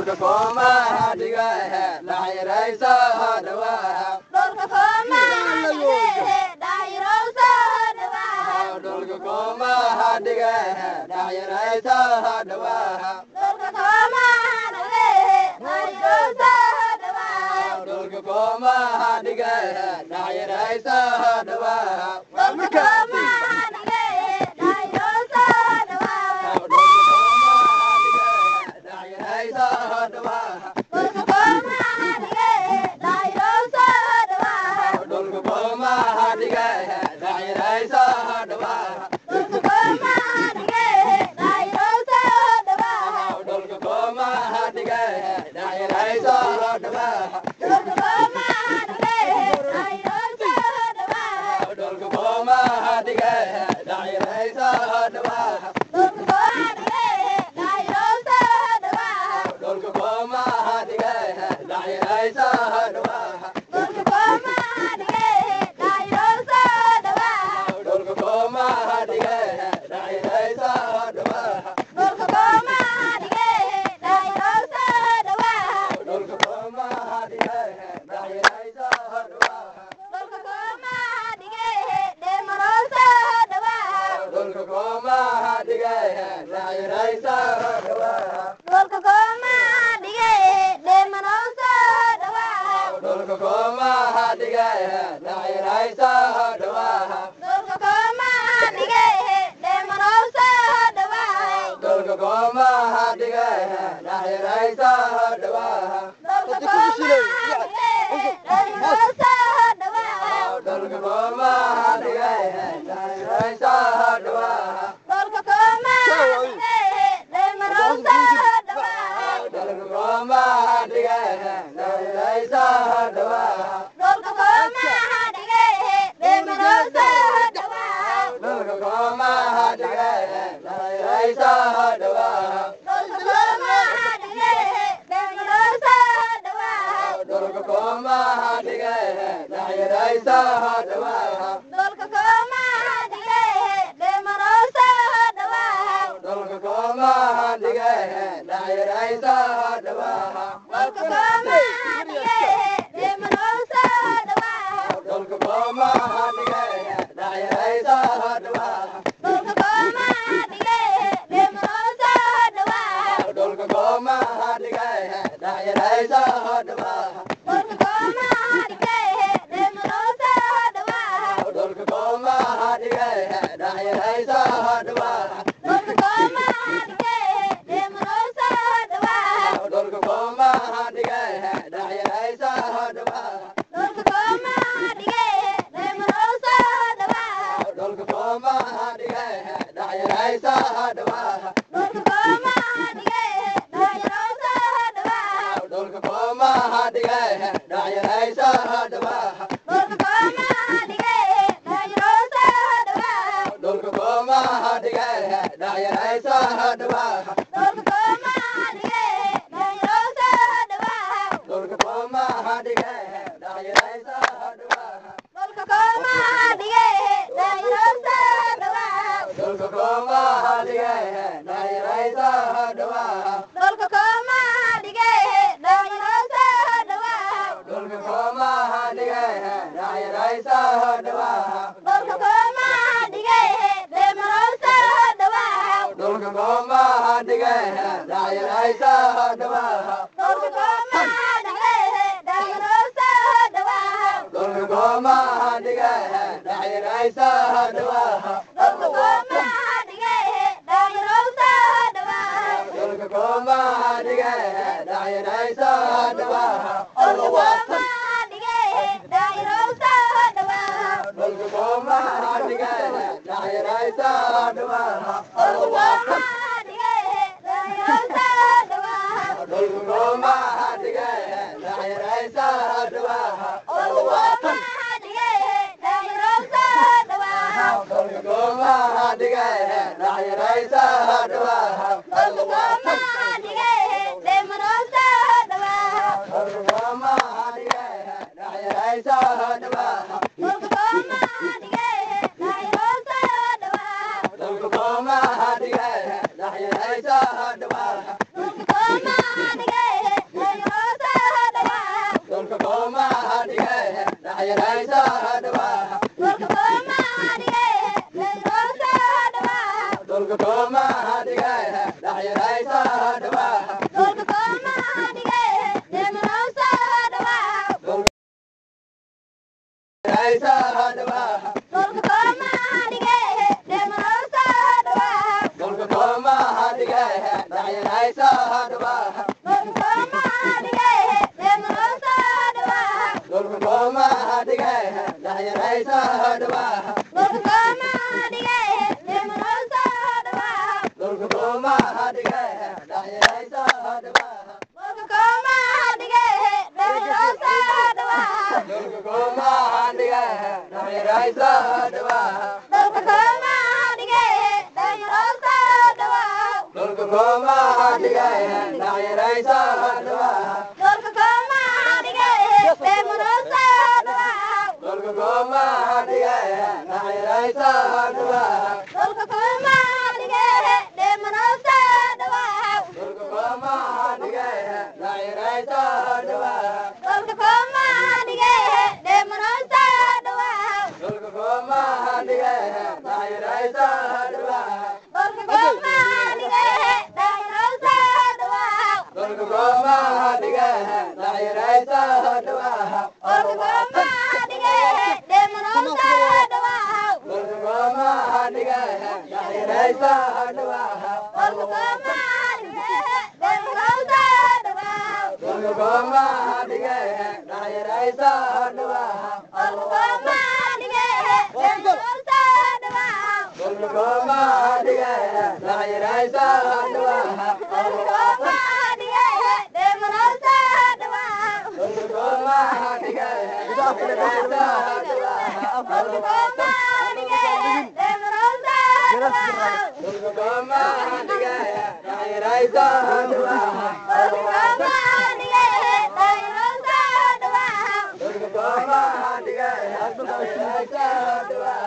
Dolka koma diga dairaysa dawa. Dolka koma dairaysa dawa. Dolka koma diga dairaysa dawa. Dolka koma dairaysa dawa. Dolka koma diga dairaysa dawa. Dolka koma dairaysa dawa. Dolka koma dairaysa dawa. Dolka koma diga dairaysa dawa. Dolka koma dairaysa dawa. Dolka koma diga dairaysa dawa. Dolka koma dairaysa dawa. Dolka koma diga dairaysa dawa. Dolka dairaysa dawa. Dolka koma diga dairaysa dawa. Dolka koma dairaysa dawa. Dolka koma diga dairaysa dawa. Dolka koma dairaysa dawa. Dolka koma diga dairaysa dawa. Dolka koma demaraysa dawa. Dolka koma diga dairaysa dawa. Dolka koma demaraysa dawa. Dolka koma diga dairaysa dawa. Dolka koma demaraysa dawa. Dolka koma diga dairaysa dawa. Dolka koma demaraysa dawa. Dolka koma diga dairaysa dawa. Dolka koma demaraysa dawa. Dolka koma diga dairaysa dawa. Dolka koma demaraysa dawa. Dolka koma diga dairaysa dawa. Dolka koma demaraysa dawa. Dolka koma diga dairaysa dawa. Dolka koma demaraysa dawa. Dolka koma diga dairaysa dawa. Dolka koma demaraysa dawa. Dolka koma diga dairaysa dawa. Dolka koma demaraysa dawa. Dolka koma diga dairaysa dawa. Dolka koma demaraysa dawa. Dolka koma diga dairaysa dawa. Dolka koma demaraysa dawa. Dolka koma diga dairaysa dawa. Dolka koma demaraysa dawa. Dolka koma diga dairaysa dawa. Dolka koma demaraysa dawa. Dolka koma diga dairaysa dawa. Dolka koma demaraysa dawa. Dolka koma diga dairaysa dawa. Dolka koma demaraysa dawa. Dolka koma diga dairaysa dawa. Dolka koma demaraysa dawa. Dolka koma diga dairaysa dawa. Dolka koma demaraysa dawa. Dolka koma diga dairaysa dawa. Dolka koma demaraysa dawa. Dolka koma diga dairaysa dawa. Dolka koma demaraysa dawa. Dolka koma diga dairaysa dawa. Dolka koma demaraysa dawa. Dolka koma diga dairaysa dawa. Dolka koma demaraysa dawa. Dolka koma diga dairaysa dawa. Dolka koma demaraysa dawa. Dolka koma diga dairaysa dawa. Dolka demaraysa dawa. Dolka koma diga dairaysa dawa. Dolka koma demaraysa dawa. Dolka koma diga dairaysa dawa. Dolka koma demaraysa dawa. Dolka koma diga dairaysa dawa. Dolka koma dhacyaraysa dhawaa Dhulka kooma dhigay deemanoo soo dhawaa dhacyaraysa dhawaa Dhulka kooma dhigay deemanoo soo dhawaa dhulka kooma dhigay dhacyaraysa dhawaa Dhulka kooma dhigay deemanoo soo dhawaa dhulka kooma dhigay dhacyaraysa dhawaa Dhulka kooma dhigay deemanoo soo dhawaa dhulka kooma dhigay dhacyaraysa dhawaa Dhulka kooma dhigay deemanoo soo dhawaa dhulka kooma dhigay dhacyaraysa dhawaa Dhulka kooma dhigay deemanoo soo dhawaa dhulka kooma dhigay dhacyaraysa dhawaa Dhulka kooma dhigay deemanoo soo dhawaa dhulka kooma dhigay dhacyaraysa dhawaa Dhulka kooma dhigay deemanoo soo dhawaa dhulka kooma dhigay dhacyaraysa dhawaa Dhulka kooma dhigay deemanoo soo dhawaa dhulka kooma dhigay dhacyaraysa dhawaa Dhulka kooma dhigay deemanoo soo dhawaa dhulka kooma dhigay dhacyaraysa dhawaa Dhulka kooma dhigay deemanoo soo dhawaa dhulka kooma dhigay dhacyaraysa dhawaa Dhulka kooma dhigay deemanoo soo dhawaa dhulka kooma dhigay dhacyaraysa dhawaa Dhulka kooma dhigay deemanoo soo dhawaa dhulka kooma dhigay dhacyaraysa dhawaa Dhulka kooma dhigay deemanoo soo dhawaa dhulka kooma dhigay dhacyaraysa dhawaa Dhulka kooma dhigay deemanoo soo dhawaa dhulka kooma dhigay dhacyaraysa dhawaa Dhulka kooma dhigay deemanoo soo dhawaa dhulka kooma dhigay dhacyaraysa dhawaa Dhulka kooma dhigay deemanoo soo dhawaa dhulka kooma dhigay dhacyaraysa dhawaa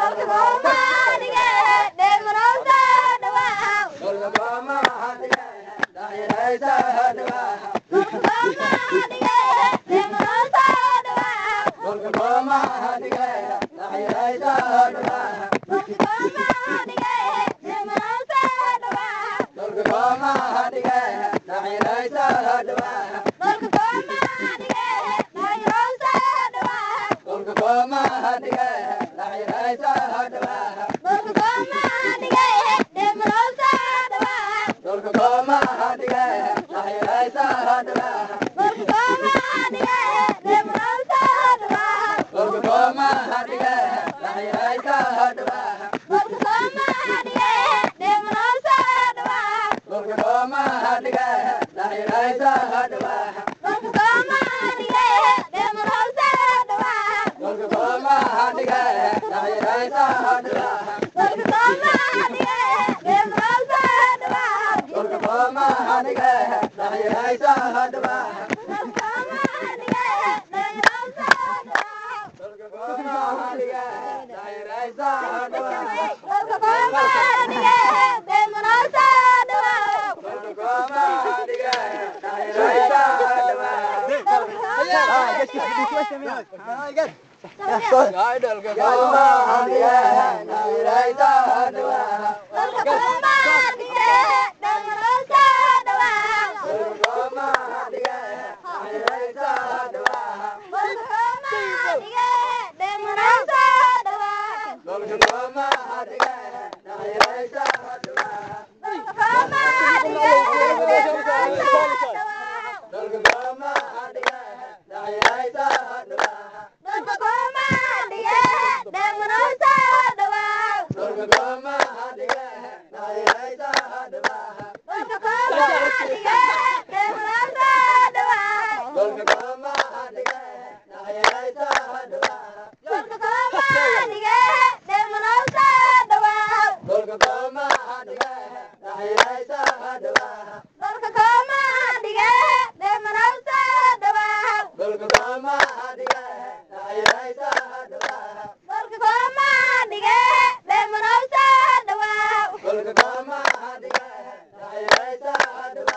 Dhulka kooma dhigay deemanoo soo dhawaa dhulka kooma dhigay dhacyaraysa dhawaa Dhulka kooma dhigay deemanoo soo dhawaa dhulka kooma dhigay dhacyaraysa dhawaa Dhulka kooma dhigay deemanoo soo dhawaa dhulka kooma dhigay dhacyaraysa dhawaa Dhulka kooma dhigay deemanoo soo dhawaa dhulka kooma dhigay dhacyaraysa dhawaa Dhulka kooma dhigay deemanoo soo dhawaa dhulka kooma dhigay dhacyaraysa dhawaa Dhulka kooma dhigay deemanoo soo dhawaa dhulka kooma dhigay dhacyaraysa dhawaa Dhulka kooma dhigay deemanoo soo dhawaa dhulka kooma dhigay dhacyaraysa dhawaa Dhulka kooma dhigay deemanoo soo dhawaa dhulka kooma dhigay dhacyaraysa dhawaa Dhulka kooma dhigay deemanoo soo dhawaa dhulka kooma dhigay dhacyaraysa dhawaa Dhulka kooma dhigay deemanoo soo dhawaa dhulka kooma dhigay dhacyaraysa dhawaa dhulka kooma dhigay dhacyaraysa dhawaa Dhulka kooma dhigay deemanoo soo dhawaa dhulka kooma dhigay dhacyaraysa dhawaa Dhulka kooma dhigay deemanoo soo dhawaa dhulka kooma dhigay dhacyaraysa dhawaa Dhulka kooma dhigay deemanoo soo dhawaa dhulka kooma dhigay dhacyaraysa dhawaa Dhulka kooma dhigay deemanoo soo dhawaa dhulka kooma dhigay dhacyaraysa dhawaa Dhulka kooma dhigay deemanoo soo dhawaa dhulka kooma dhigay dhacyaraysa dhawaa Dhulka kooma dhigay deemanoo soo dhawaa dhulka kooma dhigay dhacyaraysa dhawaa Dhulka kooma dhigay deemanoo soo dhawaa dhulka kooma dhigay dhacyaraysa dhawaa Dhulka kooma dhigay deemanoo soo dhawaa dhulka kooma dhigay dhacyaraysa dhawaa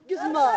Gizmo.